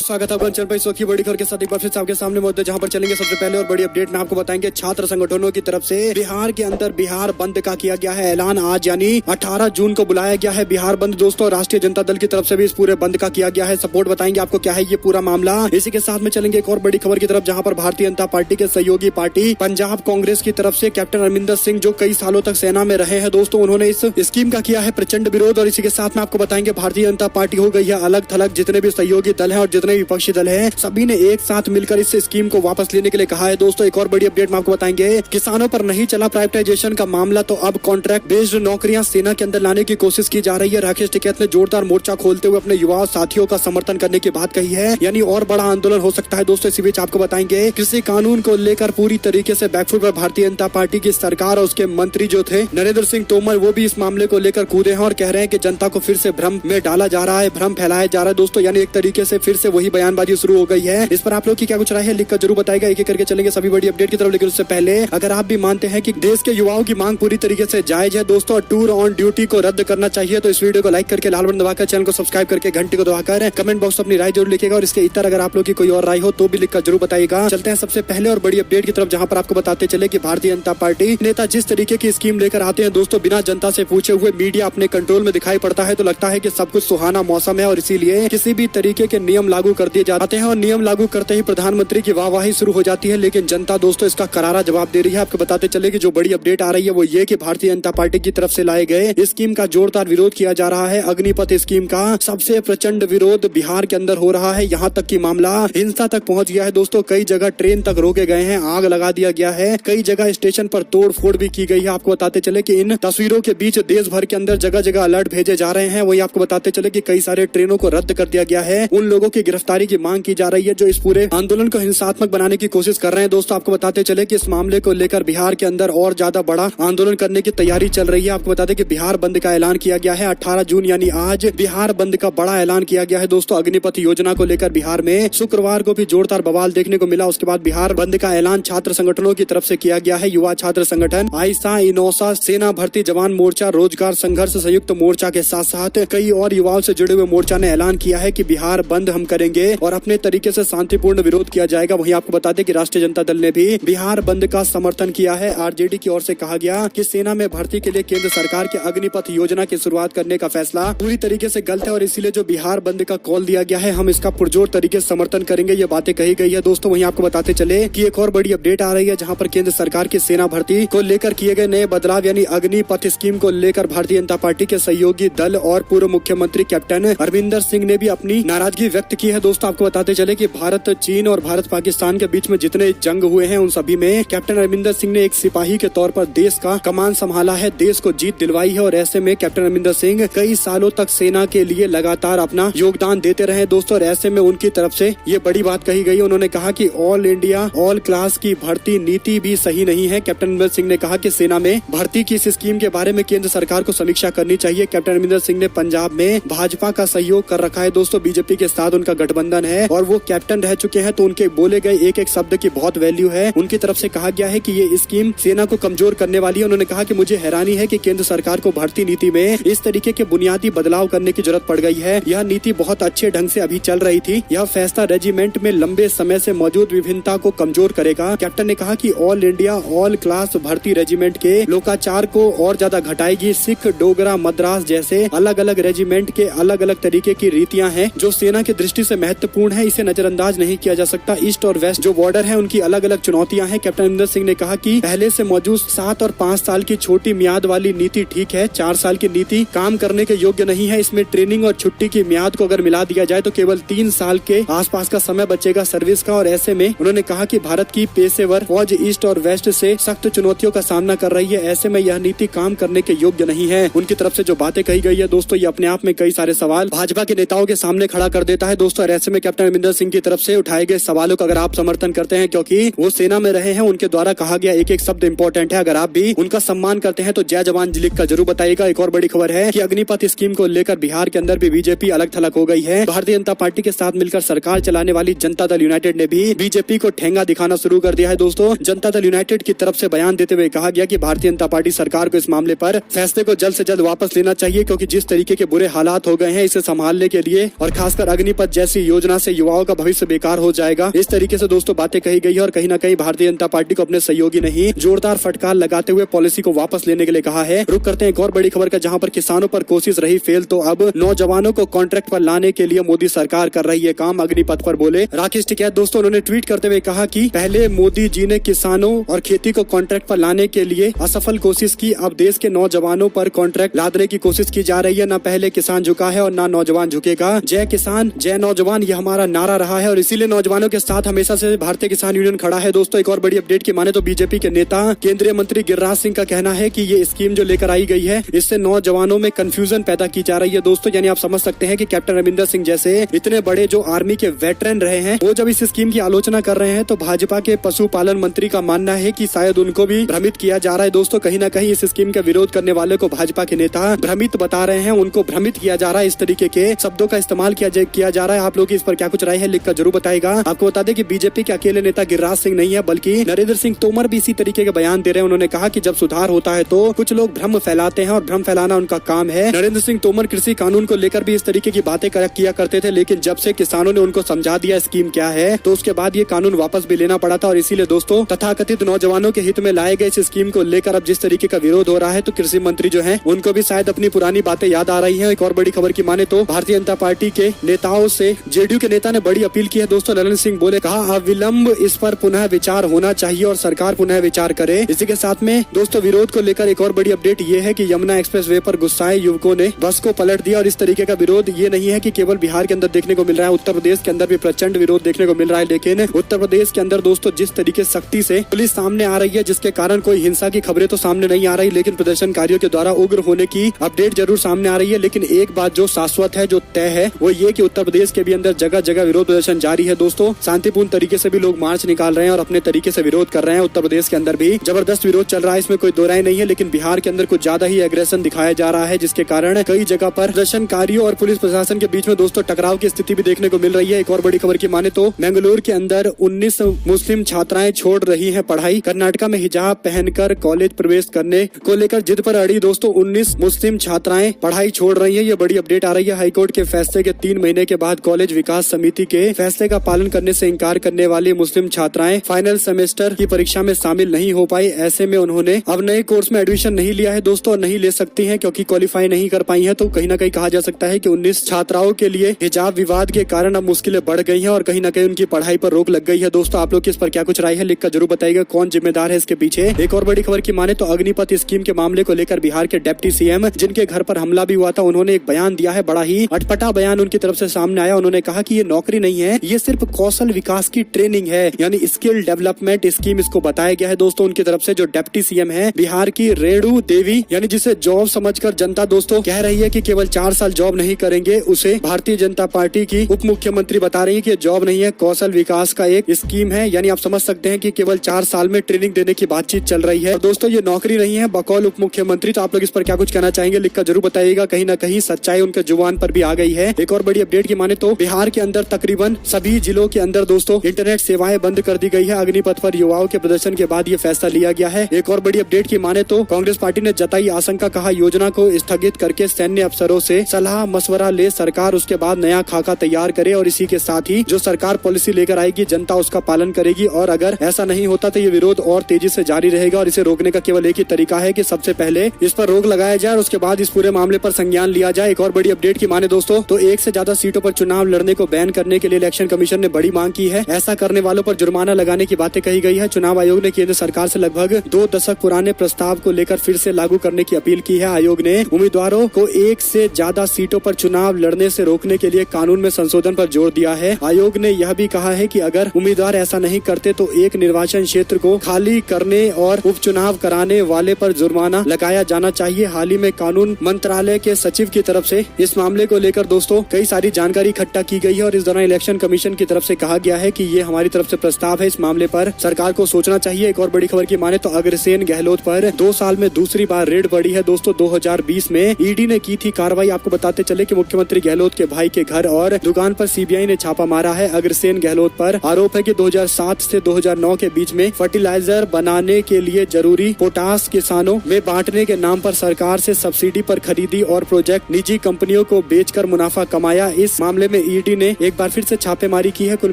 स्वागत है आपका चैनल पर। इस वक्त की बड़ी खबर के साथ एक बार फिर से आपके सामने मौजूद है, जहां पर चलेंगे सबसे पहले और बड़ी अपडेट में आपको बताएंगे छात्र संगठनों की तरफ से बिहार के अंदर बिहार बंद का किया गया है ऐलान। आज यानी 18 जून को बुलाया गया है बिहार बंद। दोस्तों, राष्ट्रीय जनता दल की तरफ से भी इस पूरे बंद का किया गया है सपोर्ट। बताएंगे आपको क्या है ये पूरा मामला। इसी के साथ में चलेंगे एक और बड़ी खबर की तरफ, जहाँ पर भारतीय जनता पार्टी के सहयोगी पार्टी पंजाब कांग्रेस की तरफ से कैप्टन अमरिंदर सिंह, जो कई सालों तक सेना में रहे हैं दोस्तों, उन्होंने इस स्कीम का किया है प्रचंड विरोध। और इसी के साथ में आपको बताएंगे भारतीय जनता पार्टी हो गई है अलग थलग। जितने भी सहयोगी दल है और जितने विपक्षी दल है, सभी ने एक साथ मिलकर इस स्कीम को वापस लेने के लिए कहा है। दोस्तों, एक और बड़ी अपडेट में आपको बताएंगे किसानों पर नहीं चला प्राइवेटाइजेशन का मामला, तो अब कॉन्ट्रैक्ट बेस्ड नौकरियां सेना के अंदर लाने की कोशिश की जा रही है। राकेश टिकैत ने जोरदार मोर्चा खोलते हुए अपने युवा साथियों का समर्थन करने की बात कही है, यानी और बड़ा आंदोलन हो सकता है। दोस्तों, इसी बीच आपको बताएंगे कृषि कानून को लेकर पूरी तरीके से बैकफुट पर भारतीय जनता पार्टी की सरकार और उसके मंत्री जो थे नरेंद्र सिंह तोमर, वो भी इस मामले को लेकर कूदे हैं और कह रहे हैं कि जनता को फिर से भ्रम में डाला जा रहा है, भ्रम फैलाया जा रहा है। दोस्तों, यानी एक तरीके से फिर से वही बयानबाजी शुरू हो गई है। इस पर आप लोग की क्या कुछ राय है लिखकर जरूर बताएगा। एक एक करके चलेंगे सभी बड़ी अपडेट की तरफ, लेकिन उससे पहले अगर आप भी मानते हैं कि देश के युवाओं की मांग पूरी तरीके से जायज है दोस्तों, टूर ऑन ड्यूटी को रद्द करना चाहिए, तो इस वीडियो को लाइक करके लाल बटन दबाकर चैनल को सब्सक्राइब करके घंटी को दबाकर कमेंट बॉक्स में अपनी राय जरूर लिखेगा। और इसके इतर अगर आप लोग की कोई और राय हो तो भी लिखकर जरूर बताएगा। चलते हैं सबसे पहले और बड़ी अपडेट की तरफ, जहां पर आपको बताते चले कि भारतीय जनता पार्टी नेता जिस तरीके की स्कीम लेकर आते हैं दोस्तों, बिना जनता से पूछे हुए मीडिया अपने कंट्रोल में दिखाई पड़ता है, तो लगता है कि सब कुछ सुहाना मौसम है और इसीलिए किसी भी तरीके के नियम लागू कर दिए जाते हैं। और नियम लागू करते ही प्रधानमंत्री की वाहवाही शुरू हो जाती है, लेकिन जनता दोस्तों इसका करारा जवाब दे रही है। आपको बताते चले कि जो बड़ी अपडेट आ रही है वो ये कि भारतीय जनता पार्टी की तरफ से लाए गए स्कीम का जोरदार विरोध किया जा रहा है। अग्निपथ स्कीम का सबसे प्रचंड विरोध बिहार के अंदर हो रहा है, यहाँ तक कि मामला हिंसा तक पहुँच गया है दोस्तों। कई जगह ट्रेन तक रोके गए हैं, आग लगा दिया गया है, कई जगह स्टेशन पर तोड़ फोड़ भी की गई है। आपको बताते चले कि इन तस्वीरों के बीच देश भर के अंदर जगह जगह अलर्ट भेजे जा रहे हैं। वही आपको बताते चले कि कई सारे ट्रेनों को रद्द कर दिया गया है। उन लोगों की गिरफ्तारी की मांग की जा रही है जो इस पूरे आंदोलन को हिंसात्मक बनाने की कोशिश कर रहे हैं। दोस्तों, आपको बताते चले कि इस मामले को लेकर बिहार के अंदर और ज्यादा बड़ा आंदोलन करने की तैयारी चल रही है। आपको बता दें कि बिहार बंद का ऐलान किया गया है 18 जून यानी आज बिहार बंद का बड़ा ऐलान किया गया है दोस्तों। अग्निपथ योजना को लेकर बिहार में शुक्रवार को भी जोरदार बवाल देखने को मिला। उसके बाद बिहार बंद का ऐलान छात्र संगठनों की तरफ से किया गया है। युवा छात्र संगठन आईसा, इनोसा, सेना भर्ती जवान मोर्चा, रोजगार संघर्ष संयुक्त मोर्चा के साथ साथ कई और युवाओं से जुड़े हुए मोर्चा ने ऐलान किया है कि बिहार बंद हम करेंगे और अपने तरीके से शांतिपूर्ण विरोध किया जाएगा। वहीं आपको बता दें कि राष्ट्रीय जनता दल ने भी बिहार बंद का समर्थन किया है। आरजेडी की ओर से कहा गया कि सेना में भर्ती के लिए केंद्र सरकार के अग्निपथ योजना की शुरुआत करने का फैसला पूरी तरीके से गलत है और इसीलिए जो बिहार बंद का कॉल दिया गया है हम इसका पुरजोर तरीके से समर्थन करेंगे, ये बातें कही गई है दोस्तों। वहीं आपको बताते चले कि एक और बड़ी अपडेट आ रही है, जहां पर केंद्र सरकार की सेना भर्ती को लेकर किए गए नए बदलाव यानी अग्निपथ स्कीम को लेकर भारतीय जनता पार्टी के सहयोगी दल और पूर्व मुख्यमंत्री कैप्टन अमरिंदर सिंह ने भी अपनी नाराजगी व्यक्त की है। दोस्तों, आपको बताते चले कि भारत चीन और भारत पाकिस्तान के बीच में जितने जंग हुए हैं उन सभी में कैप्टन अमरिंदर सिंह ने एक सिपाही के तौर पर देश का कमान संभाला है, देश को जीत दिलवाई है। और ऐसे में कैप्टन अमरिंदर सिंह कई सालों तक सेना के लिए लगातार अपना योगदान देते रहे दोस्तों। और ऐसे में उनकी तरफ से ये बड़ी बात कही गई। उन्होंने कहा कि ऑल इंडिया ऑल क्लास की भर्ती नीति भी सही नहीं है। कैप्टन अमरिंदर सिंह ने कहा कि सेना में भर्ती की इस स्कीम के बारे में केंद्र सरकार को समीक्षा करनी चाहिए। कैप्टन अमरिंदर सिंह ने पंजाब में भाजपा का सहयोग कर रखा है दोस्तों, बीजेपी के साथ उनका गठबंधन है और वो कैप्टन रह चुके हैं, तो उनके बोले गए एक एक शब्द की बहुत वैल्यू है। उनकी तरफ से कहा गया है कि ये स्कीम सेना को कमजोर करने वाली है। उन्होंने कहा कि मुझे हैरानी है कि केंद्र सरकार को भर्ती नीति में इस तरीके के बुनियादी बदलाव करने की जरूरत पड़ गई है। यह नीति बहुत अच्छे ढंग से अभी चल रही थी, यह फैसला रेजिमेंट में लंबे समय से मौजूद विभिन्नता को कमजोर करेगा। कैप्टन ने कहा कि ऑल इंडिया ऑल क्लास भर्ती रेजिमेंट के लोकाचार को और ज्यादा घटाएगी। सिख, डोगरा, मद्रास जैसे अलग अलग रेजिमेंट के अलग अलग तरीके की रीतियां हैं जो सेना की दृष्टि से महत्वपूर्ण है, इसे नजरअंदाज नहीं किया जा सकता। ईस्ट और वेस्ट जो बॉर्डर है उनकी अलग अलग चुनौतियां हैं। कैप्टन अमरिंदर सिंह ने कहा कि पहले से मौजूद 7 और 5 साल की छोटी मियाद वाली नीति ठीक है, 4 साल की नीति काम करने के योग्य नहीं है। इसमें ट्रेनिंग और छुट्टी की मियाद को अगर मिला दिया जाए तो केवल 3 साल के आसपास का समय बचेगा सर्विस का। और ऐसे में उन्होंने कहा कि भारत की पेशेवर फौज ईस्ट और वेस्ट से सख्त चुनौतियों का सामना कर रही है, ऐसे में यह नीति काम करने के योग्य नहीं है। उनकी तरफ से जो बातें कही गई है दोस्तों, ये अपने आप में कई सारे सवाल भाजपा के नेताओं के सामने खड़ा कर देता है दोस्तों। ऐसे में कैप्टन अमरिंदर सिंह की तरफ से उठाए गए सवालों का अगर आप समर्थन करते हैं, क्योंकि वो सेना में रहे हैं, उनके द्वारा कहा गया एक एक शब्द इंपॉर्टेंट है, अगर आप भी उनका सम्मान करते हैं तो जय जवान लिख कर जरूर बताइएगा। एक और बड़ी खबर है कि अग्निपथ स्कीम को लेकर बिहार के अंदर भी बीजेपी अलग थलग हो गई है। भारतीय जनता पार्टी के साथ मिलकर सरकार चलाने वाली जनता दल यूनाइटेड ने भी बीजेपी को ठेंगा दिखाना शुरू कर दिया है दोस्तों। जनता दल यूनाइटेड की तरफ से बयान देते हुए कहा गया कि भारतीय जनता पार्टी सरकार को इस मामले पर फैसले को जल्द से जल्द वापस लेना चाहिए, क्योंकि जिस तरीके के बुरे हालात हो गए हैं इसे संभालने के लिए और खासकर अग्निपथ जैसे जैसी योजना से युवाओं का भविष्य बेकार हो जाएगा। इस तरीके से दोस्तों बातें कही गई है और कहीं ना कहीं भारतीय जनता पार्टी को अपने सहयोगी ने ही जोरदार फटकार लगाते हुए पॉलिसी को वापस लेने के लिए कहा है। रुक करते हैं एक और बड़ी खबर का, जहां पर किसानों पर कोशिश रही फेल तो अब नौजवानों को कॉन्ट्रैक्ट पर लाने के लिए मोदी सरकार कर रही है काम, अग्निपथ पर बोले राकेश टिकैत। दोस्तों उन्होंने ट्वीट करते हुए कहा कि पहले मोदी जी ने किसानों और खेती को कॉन्ट्रैक्ट पर लाने के लिए असफल कोशिश की, अब देश के नौजवानों पर कॉन्ट्रैक्ट लादने की कोशिश की जा रही है। न पहले किसान झुका है और न नौजवान झुकेगा। जय किसान जय नौजवान, ये हमारा नारा रहा है और इसीलिए नौजवानों के साथ हमेशा से भारतीय किसान यूनियन खड़ा है। दोस्तों एक और बड़ी अपडेट की माने तो बीजेपी के नेता केंद्रीय मंत्री गिरिराज सिंह का कहना है कि ये स्कीम जो लेकर आई गई है इससे नौजवानों में कंफ्यूजन पैदा की जा रही है। दोस्तों यानी आप समझ सकते हैं कि कैप्टन अमरिंदर सिंह जैसे इतने बड़े जो आर्मी के वेटरन रहे हैं वो जब इस स्कीम की आलोचना कर रहे हैं तो भाजपा के पशुपालन मंत्री का मानना है कि शायद उनको भी भ्रमित किया जा रहा है। दोस्तों कहीं ना कहीं इस स्कीम का विरोध करने वाले को भाजपा के नेता भ्रमित बता रहे हैं, उनको भ्रमित किया जा रहा है, इस तरीके के शब्दों का इस्तेमाल किया जा रहा है। आप लोग की इस पर क्या कुछ राय है लिखकर जरूर बताएगा। आपको बता दें कि बीजेपी के अकेले नेता गिरिराज सिंह नहीं है बल्कि नरेंद्र सिंह तोमर भी इसी तरीके के बयान दे रहे हैं। उन्होंने कहा कि जब सुधार होता है तो कुछ लोग भ्रम फैलाते हैं और भ्रम फैलाना उनका काम है। नरेंद्र सिंह तोमर कृषि कानून को लेकर भी इस तरीके की बातें किया करते थे, लेकिन जब से किसानों ने उनको समझा दिया स्कीम क्या है तो उसके बाद ये कानून वापस भी लेना पड़ा था। और इसीलिए दोस्तों तथाकथित नौजवानों के हित में लाए गए इस स्कीम को लेकर अब जिस तरीके का विरोध हो रहा है तो कृषि मंत्री जो है उनको भी शायद अपनी पुरानी बातें याद आ रही है। एक और बड़ी खबर की माने तो भारतीय जनता पार्टी के नेताओं से जेडीयू के नेता ने बड़ी अपील की है। दोस्तों नरेंद्र सिंह बोले, कहा अविलंब इस पर पुनः विचार होना चाहिए और सरकार पुनः विचार करे। इसी के साथ में दोस्तों विरोध को लेकर एक और बड़ी अपडेट ये है कि यमुना एक्सप्रेस वे पर गुस्साए युवकों ने बस को पलट दिया। और इस तरीके का विरोध ये नहीं है कि केवल बिहार के अंदर देखने को मिल रहा है, उत्तर प्रदेश के अंदर भी प्रचंड विरोध देखने को मिल रहा है। लेकिन उत्तर प्रदेश के अंदर दोस्तों जिस तरीके सख्ती से पुलिस सामने आ रही है जिसके कारण कोई हिंसा की खबरें तो सामने नहीं आ रही, लेकिन प्रदर्शनकारियों के द्वारा उग्र होने की अपडेट जरूर सामने आ रही है। लेकिन एक बात जो शाश्वत है, जो तय है, वो ये कि उत्तर प्रदेश के भी अंदर जगह जगह विरोध प्रदर्शन जारी है। दोस्तों शांतिपूर्ण तरीके से भी लोग मार्च निकाल रहे हैं और अपने तरीके से विरोध कर रहे हैं। उत्तर प्रदेश के अंदर भी जबरदस्त विरोध चल रहा है, इसमें कोई दो राय नहीं है। लेकिन बिहार के अंदर कुछ ज्यादा ही एग्रेशन दिखाया जा रहा है जिसके कारण कई जगह पर प्रदर्शनकारियों और पुलिस प्रशासन के बीच में दोस्तों टकराव की स्थिति भी देखने को मिल रही है। एक और बड़ी खबर की माने तो बेंगलुरु के अंदर 19 मुस्लिम छात्राएं छोड़ रही हैं पढ़ाई। कर्नाटका में हिजाब पहनकर कॉलेज प्रवेश करने को लेकर जिद पर अड़ी दोस्तों 19 मुस्लिम छात्राएं पढ़ाई छोड़ रही हैं। ये बड़ी अपडेट आ रही है। हाईकोर्ट के फैसले के 3 महीने के बाद कॉलेज विकास समिति के फैसले का पालन करने से इंकार करने वाली मुस्लिम छात्राएं फाइनल सेमेस्टर की परीक्षा में शामिल नहीं हो पाई। ऐसे में उन्होंने अब नए कोर्स में एडमिशन नहीं लिया है दोस्तों, नहीं ले सकती हैं क्योंकि क्वालिफाई नहीं कर पाई हैं। तो कहीं ना कहीं कहा जा सकता है कि 19 छात्राओं के लिए हिजाब विवाद के कारण अब मुश्किलें बढ़ गई हैं और कहीं ना कहीं उनकी पढ़ाई पर रोक लग गई है। दोस्तों आप लोग इस पर क्या कुछ राय है लिखकर जरूर बताइएगा, कौन जिम्मेदार है इसके पीछे। एक और बड़ी खबर की माने तो अग्निपथ स्कीम के मामले को लेकर बिहार के डिप्टी सीएम जिनके घर पर हमला भी हुआ था, उन्होंने एक बयान दिया है। बड़ा ही अटपटा बयान उनकी तरफ से सामने आया। उन्होंने कहा कि ये नौकरी नहीं है, ये सिर्फ कौशल विकास की ट्रेनिंग है, यानी स्किल डेवलपमेंट स्कीम इसको बताया गया है। दोस्तों उनकी तरफ से जो डिप्टी सीएम है बिहार की रेणु देवी, यानी जिसे जॉब समझकर जनता दोस्तों कह रही है कि केवल 4 साल जॉब नहीं करेंगे, उसे भारतीय जनता पार्टी की उप मुख्यमंत्री बता रही है कि जॉब नहीं है, कौशल विकास का एक स्कीम है। यानी आप समझ सकते हैं कि केवल 4 साल में ट्रेनिंग देने की बातचीत चल रही है। दोस्तों ये नौकरी नहीं है बकौल उप मुख्यमंत्री। तो आप लोग इस पर क्या कुछ कहना चाहेंगे लिखकर जरूर बताइएगा। कहीं ना कहीं सच्चाई उनके जुबान पर भी आ गई है। एक और बड़ी अपडेट की माने तो बिहार के अंदर तकरीबन सभी जिलों के अंदर दोस्तों इंटरनेट सेवाएं बंद कर दी गई है। अग्निपथ पर युवाओं के प्रदर्शन के बाद ये फैसला लिया गया है। एक और बड़ी अपडेट की माने तो कांग्रेस पार्टी ने जताई आशंका, कहा योजना को स्थगित करके सैन्य अफसरों से सलाह मशवरा ले सरकार, उसके बाद नया खाका तैयार करे और इसी के साथ ही जो सरकार पॉलिसी लेकर आएगी जनता उसका पालन करेगी। और अगर ऐसा नहीं होता तो ये विरोध और तेजी से जारी रहेगा और इसे रोकने का केवल एक ही तरीका है कि सबसे पहले इस पर रोक लगाया जाए और उसके बाद इस पूरे मामले पर संज्ञान लिया जाए। एक और बड़ी अपडेट की माने दोस्तों तो 1 से ज्यादा सीटों पर चुनाव लड़ने को बैन करने के लिए इलेक्शन कमीशन ने बड़ी मांग की है। ऐसा करने वालों पर जुर्माना लगाने की बातें कही गई है। चुनाव आयोग ने केंद्र सरकार से लगभग 2 दशक पुराने प्रस्ताव को लेकर फिर से लागू करने की अपील की है। आयोग ने उम्मीदवारों को 1 से ज्यादा सीटों पर चुनाव लड़ने से रोकने के लिए कानून में संशोधन पर जोर दिया है। आयोग ने यह भी कहा है कि अगर उम्मीदवार ऐसा नहीं करते तो एक निर्वाचन क्षेत्र को खाली करने और उपचुनाव कराने वाले पर जुर्माना लगाया जाना चाहिए। हाल ही में कानून मंत्रालय के सचिव की तरफ से इस मामले को लेकर दोस्तों कई सारी जानकारी इकट्ठा की गई है और इस दौरान इलेक्शन कमीशन की तरफ से कहा गया है कि ये हमारी तरफ से प्रस्ताव है, इस मामले पर सरकार को सोचना चाहिए। एक और बड़ी खबर की माने तो अग्रसेन गहलोत पर 2 साल में दूसरी बार रेड बढ़ी है। दोस्तों 2020 में ईडी ने की थी कार्रवाई। आपको बताते चले कि मुख्यमंत्री गहलोत के भाई के घर और दुकान पर सीबीआई ने छापा मारा है। अग्रसेन गहलोत पर आरोप है कि 2007 से 2009 के बीच में फर्टिलाइजर बनाने के लिए जरूरी पोटास किसानों में बांटने के नाम पर सरकार से सब्सिडी पर खरीदी और प्रोजेक्ट निजी कंपनियों को बेचकर मुनाफा कमाया। इस मामले में ईडी ने एक बार फिर से छापेमारी की है। कुल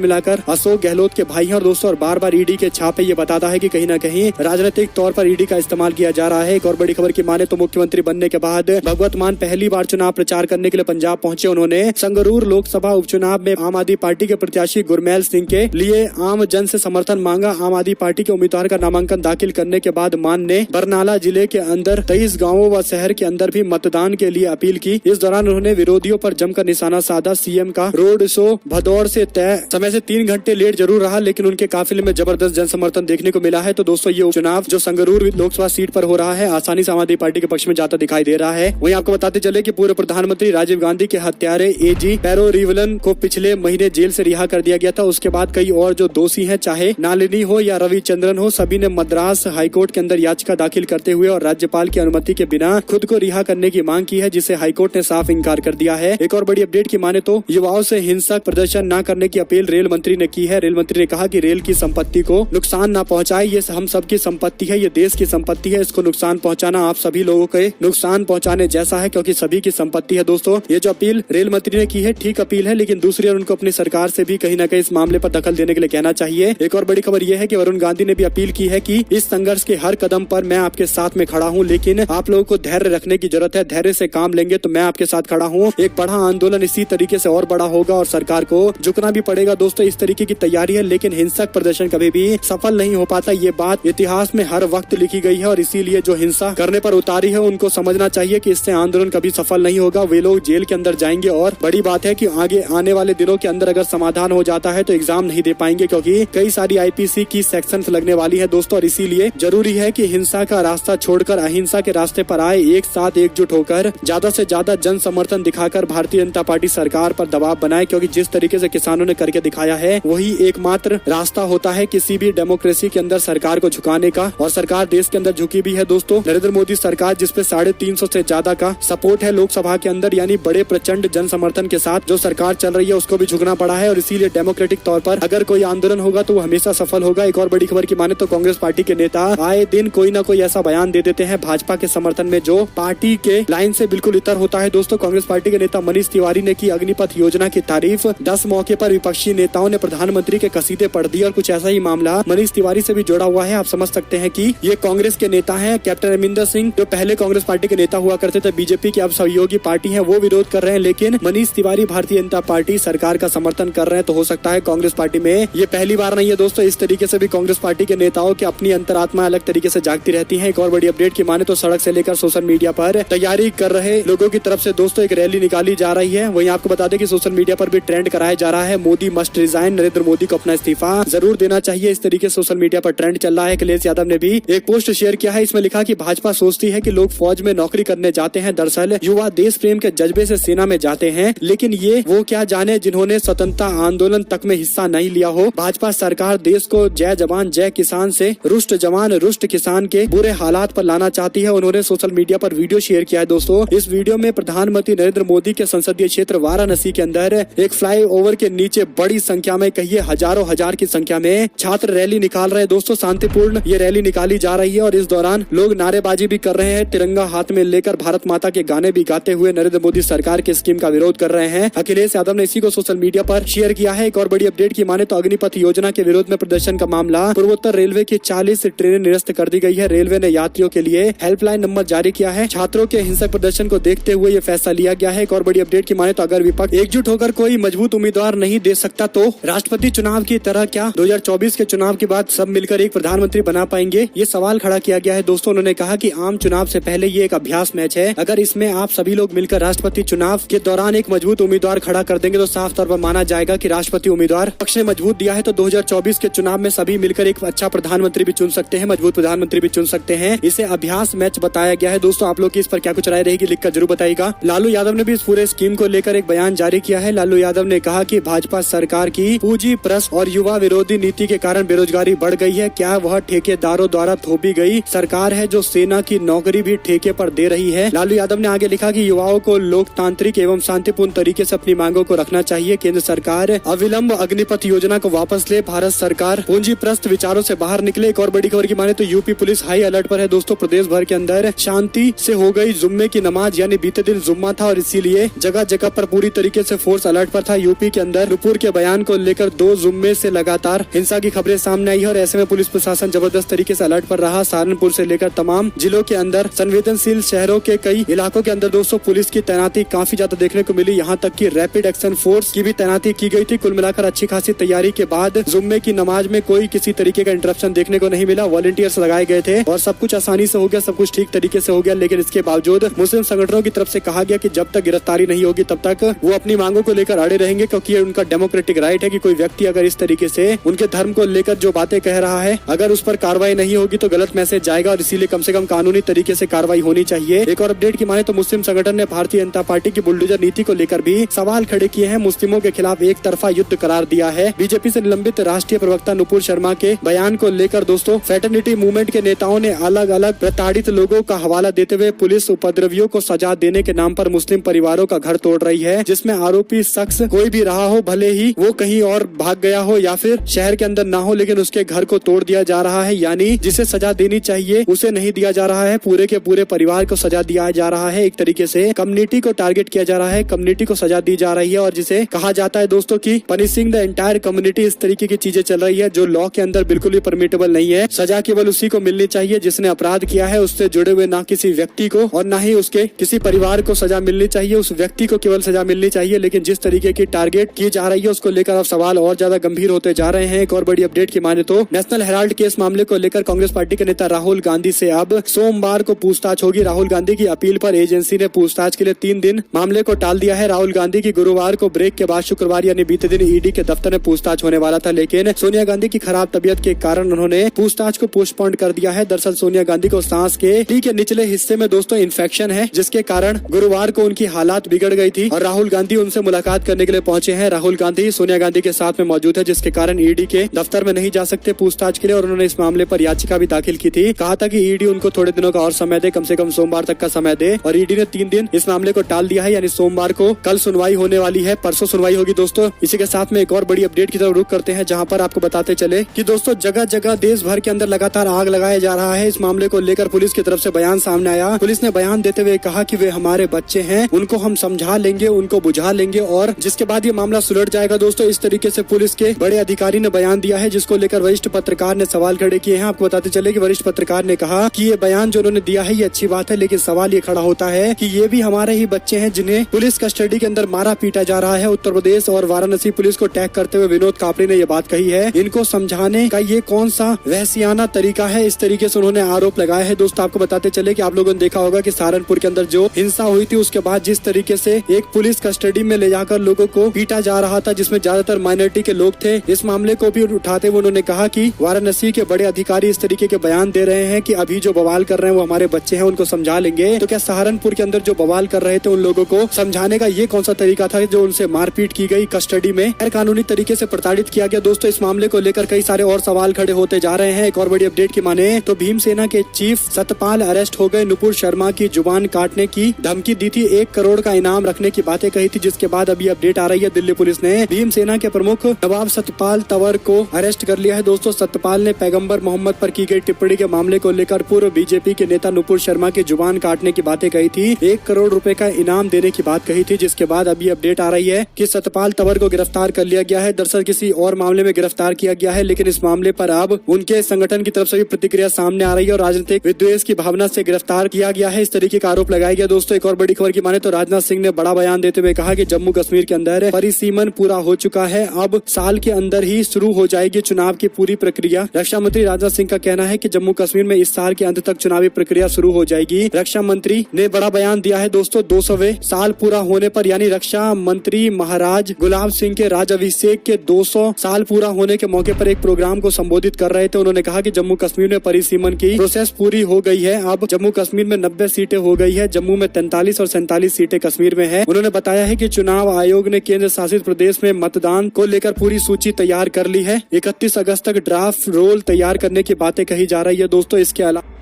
मिलाकर अशोक गहलोत के भाई हैं और दोस्तों और बार बार ईडी के छापे ये बताता है कि कहीं न कहीं राजनीतिक तौर पर ईडी का इस्तेमाल किया जा रहा है। एक और बड़ी खबर की माने तो मुख्यमंत्री बनने के बाद भगवत मान पहली बार चुनाव प्रचार करने के लिए पंजाब पहुंचे। उन्होंने संगरूर लोकसभा उपचुनाव में आम आदमी पार्टी के प्रत्याशी गुरमैल सिंह के लिए आम जन से समर्थन मांगा। आम आदमी पार्टी के उम्मीदवार का नामांकन दाखिल करने के बाद मान ने बरनाला जिले के अंदर 23 गाँवों व शहर के अंदर भी मतदान के लिए अपील की। इस दौरान उन्होंने विरोधियों पर जमकर निशाना साधा। सीएम का रोड शो भदौर से तय समय से 3 घंटे लेट जरूर रहा, लेकिन उनके काफिले में जबरदस्त जन समर्थन देखने को मिला है। तो दोस्तों ये उपचुनाव जो संगरूर लोकसभा सीट पर हो रहा है आसानी से आम आदमी पार्टी के पक्ष में जाता दिखाई दे रहा है। वहीं आपको बताते चले कि पूर्व प्रधानमंत्री राजीव गांधी के हत्यारे एजी पैरोरिवलन को पिछले महीने जेल से रिहा कर दिया गया था। उसके बाद कई और जो दोषी हैं, चाहे नालिनी हो या रविचंद्रन हो, सभी ने मद्रास हाईकोर्ट के अंदर याचिका दाखिल करते हुए और राज्यपाल की अनुमति के बिना खुद को रिहा करने की मांग की है, जिसे हाईकोर्ट ने साफ इंकार कर दिया है। एक और बड़ी अपडेट की माने तो युवाओं से हिंसक प्रदर्शन न करने की अपील रेल मंत्री ने की है। रेल मंत्री ने कहा कि रेल की संपत्ति को नुकसान न पहुंचाए, ये हम सबकी संपत्ति है, ये देश की संपत्ति है, इसको नुकसान पहुंचाना आप सभी लोगों के नुकसान पहुंचाने जैसा है, क्योंकि सभी की संपत्ति है। दोस्तों ये जो अपील रेल मंत्री ने की है ठीक अपील है, लेकिन दूसरी ओर उनको अपनी सरकार से भी कहीं न कहीं इस मामले पर दखल देने के लिए कहना चाहिए। एक और बड़ी खबर यह है कि वरुण गांधी ने भी अपील की है कि इस संघर्ष के हर कदम पर मैं आपके साथ में खड़ा हूँ, लेकिन आप लोगों को धैर्य रखने की जरूरत है। धैर्य से काम लेंगे तो मैं आपके साथ खड़ा हूँ। एक बड़ा आंदोलन इसी तरीके से और बड़ा होगा और सरकार को झुकना भी पड़ेगा। दोस्तों इस तरीके की तैयारी है, लेकिन हिंसक प्रदर्शन कभी भी सफल नहीं हो पाता। ये बात इतिहास में हर वक्त लिखी गई है और इसीलिए जो हिंसा करने पर उतारी है उनको समझना चाहिए कि इससे आंदोलन कभी सफल नहीं होगा। वे लोग जेल के अंदर जाएंगे और बड़ी बात है कि आगे आने वाले दिनों के अंदर अगर समाधान हो जाता है तो एग्जाम नहीं दे पाएंगे, क्योंकि कई सारी आईपीसी की सेक्शंस लगने वाली है दोस्तों। और इसीलिए जरूरी है कि हिंसा का रास्ता छोड़कर अहिंसा के रास्ते पर आए, एक साथ एकजुट होकर ज्यादा से ज्यादा जन समर्थन दिखाकर भारतीय जनता पार्टी सरकार पर दबाव बनाए, क्योंकि जिस तरीके से किसानों ने करके दिखाया है वही एकमात्र रास्ता होता है किसी भी डेमोक्रेसी के अंदर सरकार को झुकाने का। और सरकार देश के अंदर झुकी भी है दोस्तों। नरेंद्र मोदी सरकार जिसपे 350 से ज्यादा का सपोर्ट है लोकसभा के अंदर, यानी बड़े प्रचंड जन समर्थन के साथ जो सरकार चल रही है उसको भी झुकना पड़ा है। और इसीलिए डेमोक्रेटिक तौर पर अगर कोई आंदोलन होगा तो वो हमेशा सफल होगा। एक और बड़ी खबर की माने तो कांग्रेस पार्टी के नेता आए दिन कोई न कोई ऐसा बयान दे देते हैं भाजपा के समर्थन में जो पार्टी के लाइन से बिल्कुल इतर होता है। दोस्तों कांग्रेस पार्टी के नेता मनीष तिवारी ने की अग्निपथ योजना की तारीफ। 10 मौके पर विपक्षी नेताओं ने प्रधानमंत्री के कसीदे पढ़ दिए और कुछ ऐसा ही मामला मनीष तिवारी से भी जुड़ा हुआ है। आप समझ सकते हैं कि ये कांग्रेस के नेता हैं। कैप्टन अमरिंदर सिंह जो पहले कांग्रेस पार्टी के नेता हुआ करते थे, बीजेपी की अब सहयोगी पार्टी है, वो विरोध कर रहे हैं, लेकिन मनीष तिवारी भारतीय जनता पार्टी सरकार का समर्थन कर रहे हैं। तो हो सकता है कांग्रेस पार्टी में ये पहली बार नहीं है दोस्तों। इस तरीके से भी कांग्रेस पार्टी के नेताओं की अपनी अंतरात्मा अलग तरीके से जागती रहती है। एक और बड़ी अपडेट की माने तो सड़क से लेकर सोशल मीडिया पर तैयारी कर रहे लोगों की तरफ से दोस्तों एक रैली निकाली जा रही है। वहीं आपको बता दें कि सोशल मीडिया पर भी ट्रेंड कराया जा रहा है, मोदी मस्ट रिजाइन, नरेंद्र मोदी को अपना इस्तीफा जरूर देना चाहिए। इस तरीके से सोशल मीडिया पर ट्रेंड चल रहा है। अखिलेश यादव ने भी एक पोस्ट शेयर किया है, इसमें लिखा कि भाजपा सोचती है कि लोग फौज में नौकरी करने जाते हैं, दरअसल युवा देश प्रेम के जज्बे से सेना में जाते हैं, लेकिन ये वो क्या जाने जिन्होंने स्वतंत्रता आंदोलन तक में हिस्सा नहीं लिया हो। भाजपा सरकार देश को जय जवान जय किसान से रुष्ट जवान रुष्ट किसान के बुरे हालात पर लाना चाहती है। उन्होंने सोशल मीडिया पर वीडियो शेयर किया है दोस्तों। इस वीडियो में प्रधानमंत्री नरेंद्र मोदी के संसदीय क्षेत्र वाराणसी के अंदर एक फ्लाईओवर के नीचे बड़ी संख्या में, कहिए हजारों हजार की संख्या में छात्र रैली निकाल रहे हैं दोस्तों। शांतिपूर्ण ये रैली निकाली जा रही है और इस दौरान लोग नारेबाजी भी कर रहे हैं, तिरंगा हाथ में लेकर भारत माता के गाने भी गाते हुए नरेंद्र मोदी सरकार की स्कीम का विरोध कर रहे हैं। अखिलेश यादव ने इसी को सोशल मीडिया पर शेयर किया है। एक और बड़ी अपडेट की माने तो अग्निपथ योजना के विरोध में प्रदर्शन का मामला, पूर्वोत्तर रेलवे की 40 ट्रेनें निरस्त कर दी गई है। रेलवे ने यात्रियों के लिए हेल्पलाइन नंबर जारी किया है। छात्रों के हिंसक प्रदर्शन को देखते हुए ये फैसला लिया गया है। एक और बड़ी अपडेट की माने तो अगर विपक्ष एकजुट होकर कोई मजबूत उम्मीदवार नहीं दे सकता तो राष्ट्रपति चुनाव की तरह क्या 2024 के चुनाव के बाद सब मिलकर एक प्रधानमंत्री बना पाएंगे? ये सवाल खड़ा किया गया है दोस्तों। उन्होंने कहा कि आम चुनाव से पहले ये एक अभ्यास मैच है। अगर इसमें आप सभी लोग मिलकर राष्ट्रपति चुनाव के दौरान एक मजबूत उम्मीदवार खड़ा कर देंगे तो साफ तौर पर माना जाएगा कि राष्ट्रपति उम्मीदवार पक्ष ने मजबूत दिया है। तो 2024 के चुनाव में सभी मिलकर एक अच्छा प्रधानमंत्री भी चुन सकते हैं, मजबूत प्रधानमंत्री भी चुन सकते हैं। इसे अभ्यास मैच बताया गया है दोस्तों। आप लोग की इस पर क्या कुछ राय रहेगी लिखकर जरूर बताइएगा। लालू यादव ने भी इस पूरे स्कीम को लेकर एक बयान जारी किया है। लालू यादव ने कहा कि भाजपा सरकार की पूंजी प्रस्त और युवा विरोधी नीति के कारण बेरोजगारी बढ़ गई है। क्या वह ठेकेदारों द्वारा थोपी गई सरकार है जो सेना की नौकरी भी ठेके पर दे रही है? लालू यादव ने आगे लिखा कि युवाओं को लोकतांत्रिक एवं शांतिपूर्ण तरीके से अपनी मांगों को रखना चाहिए। केंद्र सरकार अविलंब अग्निपथ योजना को वापस ले। भारत सरकार पूंजी प्रस्त विचारों से बाहर निकले। एक और बड़ी खबर की माने तो यूपी पुलिस हाई अलर्ट पर है दोस्तों। प्रदेश भर के अंदर शांति से हो गई जुम्मे की नमाज, यानी बीते दिन जुम्मा था और इसीलिए जगह जगह पर पूरी तरीके से फोर्स अलर्ट पर था। यूपी के अंदर नुपुर के बयान को लेकर 2 जुम्मे से लगातार हिंसा की खबरें सामने आई है और ऐसे में पुलिस प्रशासन जबरदस्त तरीके से अलर्ट पर रहा। सहारनपुर से लेकर तमाम जिलों के अंदर संवेदनशील शहरों के कई इलाकों के अंदर दोस्तों पुलिस की तैनाती काफी ज्यादा देखने को मिली। यहाँ तक कि रैपिड एक्शन फोर्स की भी तैनाती की गई थी। कुल मिलाकर अच्छी खासी तैयारी के बाद जुम्मे की नमाज में कोई किसी तरीके का इंटरप्शन देखने को नहीं मिला। वॉलंटियर्स लगाए गए थे और सब कुछ आसानी से हो गया, सब कुछ ठीक तरीके से हो गया। लेकिन इसके बावजूद मुस्लिम संगठनों की तरफ से कहा गया कि जब तक गिरफ्तारी नहीं होगी तब तक वो अपनी मांगों को लेकर अड़े रहेंगे, क्योंकि ये उनका डेमोक्रेटिक राइट है कि कोई व्यक्ति अगर इस तरीके से उनके धर्म को लेकर जो बातें कह रहा है, अगर उस पर कार्रवाई नहीं होगी तो गलत मैसेज जाएगा और इसीलिए कम से कम कानूनी तरीके से कार्रवाई होनी चाहिए। एक और अपडेट की माने तो मुस्लिम संगठन ने भारतीय जनता पार्टी की बुलडोजर नीति को लेकर भी सवाल खड़े किए हैं। मुस्लिमों के खिलाफ एक तरफा युद्ध करार दिया है। बीजेपी से निलंबित राष्ट्रीय प्रवक्ता नुपुर शर्मा के बयान को लेकर दोस्तों फ्रेटर्निटी मूवमेंट के नेताओं ने अलग अलग प्रताड़ित लोगों का हवाला देते हुए पुलिस उपद्रवियों को सजा देने के नाम पर मुस्लिम परिवारों का घर तोड़ रही है, जिसमें आरोपी शख्स कोई भी रहा हो, भले ही वो कहीं और भाग गया हो या फिर शहर के अंदर ना हो, लेकिन उसके घर को तोड़ दिया जा रहा है। यानी जिसे सजा देनी चाहिए उसे नहीं दिया जा रहा है, पूरे के पूरे परिवार को सजा दिया जा रहा है। एक तरीके से कम्युनिटी को टारगेट किया जा रहा है, कम्युनिटी को सजा दी जा रही है और जिसे कहा जाता है दोस्तों की पनिशिंग द एंटायर कम्युनिटी। इस तरीके की चीजें चल रही है जो लॉ के अंदर बिल्कुल भी परमिटेबल नहीं है। सजा केवल उसी को मिलनी चाहिए जिसने अपराध किया है, उससे जुड़े हुए ना किसी व्यक्ति को और ना ही उसके किसी परिवार को सजा मिलनी चाहिए। उस व्यक्ति को केवल सजा मिलनी चाहिए। लेकिन जिस तरीके की टारगेट की जा रही है उसको लेकर अब सवाल और ज्यादा गंभीर होते जा रहे हैं। एक और बड़ी अपडेट की माने तो नेशनल हेराल्ड केस मामले को लेकर कांग्रेस पार्टी के नेता राहुल गांधी से अब सोमवार को पूछताछ होगी। राहुल गांधी की अपील पर एजेंसी ने पूछताछ के लिए 3 दिन मामले को टाल दिया है। राहुल गांधी की गुरुवार को ब्रेक के बाद शुक्रवार यानी बीते दिन ईडी के दफ्तर में पूछताछ होने वाला था, लेकिन सोनिया गांधी की खराब तबीयत के कारण उन्होंने पूछताछ को पोस्टपोन कर दिया है। दरअसल सोनिया गांधी को सांस के टी के निचले हिस्से में दोस्तों इन्फेक्शन है, जिसके कारण गुरुवार को उनकी हालात बिगड़ गई थी और राहुल गांधी उनसे मुलाकात करने के लिए पहुंचे हैं। राहुल गांधी सोनिया गांधी के साथ में मौजूद है, जिसके कारण ईडी के दफ्तर में नहीं जा सकते पूछताछ के लिए और उन्होंने इस मामले पर याचिका भी दाखिल की थी। कहा था कि ईडी उनको थोड़े दिनों का और समय दे, कम से कम सोमवार तक का समय दे, और ईडी ने 3 दिन इस मामले को टाल दिया है। यानी सोमवार को कल सुनवाई होने वाली है, परसों सुनवाई होगी दोस्तों। इसी के साथ में एक और बड़ी अपडेट की तरफ रुख करते हैं, जहां पर आपको बताते चले कि दोस्तों जगह जगह देश भर के अंदर लगातार आग लगाया जा रहा है। इस मामले को लेकर पुलिस की तरफ से बयान सामने आया। पुलिस ने बयान देते हुए कहा कि वे हमारे बच्चे हैं, उनको हम समझा लेंगे, उनको बुझा लेंगे और जिसके बाद ये मामला सुलझ जाएगा। दोस्तों इस तरीके से पुलिस के बड़े अधिकारी ने बयान दिया है, जिसको लेकर वरिष्ठ पत्रकार ने सवाल खड़े किए हैं। आपको बताते चले कि वरिष्ठ पत्रकार ने कहा कि ये बयान जो उन्होंने दिया है ये अच्छी बात है, लेकिन सवाल ये खड़ा होता है कि ये भी हमारे ही बच्चे हैं जिन्हें पुलिस कस्टडी के अंदर मारा पीटा जा रहा है। उत्तर प्रदेश और वाराणसी पुलिस को टैग करते हुए विनोद कापड़ी ने ये बात कही है। इनको समझाने का ये कौन सा वहसियाना तरीका है, इस तरीके से उन्होंने आरोप लगाया है। दोस्तों आपको बताते चले कि आप लोगों ने देखा होगा कि सहारनपुर के अंदर जो हिंसा हुई थी उसके बाद जिस तरीके से एक पुलिस कस्टडी में ले जाकर लोगों को पीटा जा रहा था, जिसमें ज्यादातर माइनॉरिटी के लोग थे। इस मामले को भी उठाते हुए उन्होंने कहा कि वाराणसी के बड़े अधिकारी इस तरीके के बयान दे रहे हैं कि अभी जो बवाल कर रहे हैं वो हमारे बच्चे हैं, उनको समझा लेंगे। तो क्या सहारनपुर के अंदर जो बवाल कर रहे थे उन लोगों को समझाने का ये कौन सा तरीका था जो उनसे मारपीट की गई, कस्टडी में गैर कानूनी तरीके से प्रताड़ित किया गया। दोस्तों इस मामले को लेकर कई सारे और सवाल खड़े होते जा रहे हैं। एक और बड़ी अपडेट की माने तो भीमसेना के चीफ सतपाल अरेस्ट हो गए। नुपुर शर्मा की जुबान काटने की धमकी दी थी, 1 करोड़ का इनाम रखने की बातें कही थी, जिसके बाद अभी अपडेट आ रही है दिल्ली पुलिस ने भीमसेना के प्रमुख नवाब सतपाल तंवर को अरेस्ट कर लिया है। दोस्तों सतपाल ने पैगंबर मोहम्मद पर की गई टिप्पणी के मामले को लेकर पूर्व बीजेपी के नेता नुपुर शर्मा की जुबान काटने की बातें कही थी, 1 करोड़ रुपए का इनाम देने की बात कही थी, जिसके बाद अभी अपडेट आ रही है कि सतपाल तंवर को गिरफ्तार कर लिया गया है। दरअसल किसी और मामले में गिरफ्तार किया गया है, लेकिन इस मामले पर अब उनके संगठन की तरफ से भी प्रतिक्रिया सामने आ रही है और राजनीतिक विद्वेष की भावना से गिरफ्तार किया गया है, इस तरीके का आरोप लगाया गया। दोस्तों एक और बड़ी खबर की माने तो राजनाथ सिंह ने बड़ा बयान देते हुए कहा कि जम्मू कश्मीर के अंदर परिसीमन पूरा हो चुका है, अब साल के अंदर ही शुरू हो जाएगी चुनाव की पूरी प्रक्रिया। रक्षा मंत्री राजनाथ सिंह का कहना है कि जम्मू कश्मीर में इस साल के अंत तक चुनावी प्रक्रिया शुरू हो जाएगी। रक्षा मंत्री ने बड़ा बयान दिया है दोस्तों 200वें साल पूरा होने पर, यानी रक्षा मंत्री महाराज गुलाब सिंह के राजाभिषेक के 200 साल पूरा होने के मौके पर एक प्रोग्राम को संबोधित कर रहे थे। उन्होंने कहा कि जम्मू कश्मीर में परिसीमन की प्रोसेस पूरी हो गई है, अब जम्मू कश्मीर में 90 सीटें हो गई है, जम्मू में 43 और 47 सीटें कश्मीर में है। उन्होंने बताया है कि चुनाव आयोग ने केंद्र शासित प्रदेश में मतदान को लेकर पूरी सूची तैयार कर ली है। 31 अगस्त तक ड्राफ्ट रोल तैयार करने की बातें कही जा रही है। दोस्तों इसके अलावा